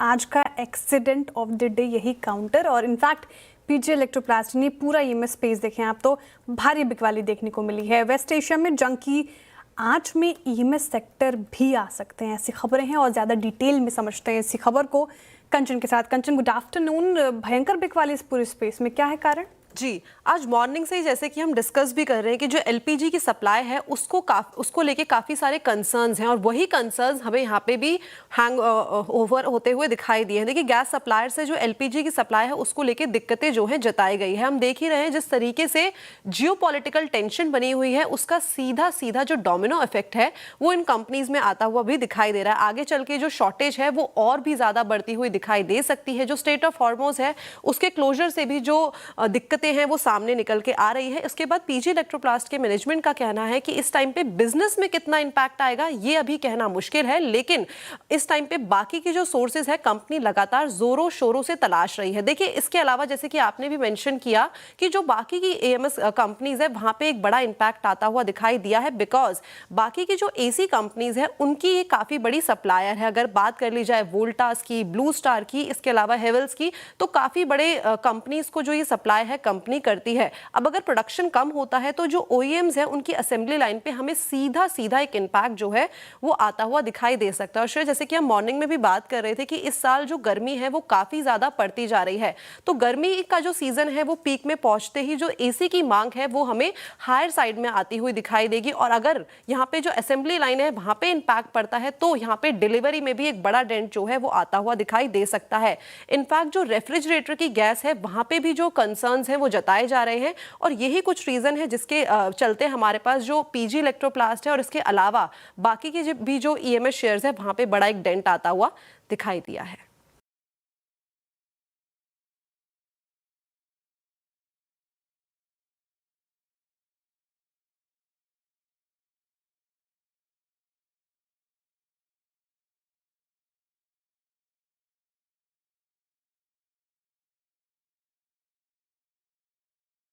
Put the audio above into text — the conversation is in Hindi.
आज का एक्सीडेंट ऑफ द डे यही काउंटर और इनफैक्ट पीजी इलेक्ट्रोप्लास्ट ने पूरा ईएमएस स्पेस देखें आप तो भारी बिकवाली देखने को मिली है। वेस्ट एशिया में जंग की आंच में ईएमएस सेक्टर भी आ सकते हैं, ऐसी खबरें हैं और ज़्यादा डिटेल में समझते हैं इसी खबर को कंचन के साथ। कंचन, गुड आफ्टरनून। भयंकर बिकवाली इस पूरे स्पेस में, क्या है कारण? जी, आज मॉर्निंग से ही जैसे कि हम डिस्कस भी कर रहे हैं कि जो एलपीजी की सप्लाई है उसको लेके काफ़ी सारे कंसर्न्स हैं और वही कंसर्न्स हमें यहाँ पे भी हैंग ओवर होते हुए दिखाई दिए हैं। देखिए, गैस सप्लायर से जो एलपीजी की सप्लाई है उसको लेके दिक्कतें जो हैं जताई गई है। हम देख ही रहे हैं जिस तरीके से जियोपॉलिटिकल टेंशन बनी हुई है उसका सीधा सीधा जो डोमिनो इफेक्ट है वो इन कंपनीज में आता हुआ भी दिखाई दे रहा है। आगे चल के जो शॉर्टेज है वो और भी ज़्यादा बढ़ती हुई दिखाई दे सकती है। जो स्टेट ऑफ हॉर्मोज है उसके क्लोजर से भी जो दिक्कत हैं वो सामने निकल के आ रही है। इसके बाद पीजी इलेक्ट्रोप्लास्ट के मैनेजमेंट का कहना है कि इस टाइम पे बिजनेस में कितना इंपैक्ट आएगा ये अभी कहना मुश्किल है, लेकिन इस टाइम पे बाकी की जो सोर्सेज है कंपनी लगातार जोरों शोरों से तलाश रही है। देखिए, इसके अलावा जैसे कि आपने भी मेंशन किया कि जो बाकी की एएमएस कंपनीज है वहां पे एक बड़ा इंपैक्ट आता हुआ दिखाई दिया है, बिकॉज बाकी की जो एसी कंपनीज है उनकी ये काफी बड़ी सप्लायर है। अगर बात कर ली जाए वोल्टास की, ब्लू स्टार की, इसके अलावा हेवल्स की, तो काफी बड़े कंपनीज को जो ये सप्लाई है कंपनी करती है। अब अगर प्रोडक्शन कम होता है तो जो ओईएम्स है उनकी असेंबली लाइन पे हमें सीधा सीधा एक इंपैक्ट जो है वो आता हुआ दिखाई दे सकता है। और श्रेय, जैसे कि हम मॉर्निंग में भी बात कर रहे थे कि इस साल जो गर्मी है वो काफी ज्यादा पड़ती जा रही है, तो गर्मी का जो सीजन है वो पीक में पहुंचते ही जो एसी की मांग है वो हमें हायर साइड में आती हुई दिखाई देगी। और अगर यहाँ पे जो असेंबली लाइन है वहां पे इंपैक्ट पड़ता है तो यहाँ पे डिलीवरी में भी एक बड़ा डेंट जो है वो आता हुआ दिखाई दे सकता है। इनफैक्ट जो रेफ्रिजरेटर की गैस है वहां पे भी जो कंसर्न्स है वो जताए जा रहे हैं और यही कुछ रीजन है जिसके चलते हमारे पास जो पीजी इलेक्ट्रोप्लास्ट है और इसके अलावा बाकी के भी जो ईएमएस शेयर्स है वहां पे बड़ा एक डेंट आता हुआ दिखाई दिया है।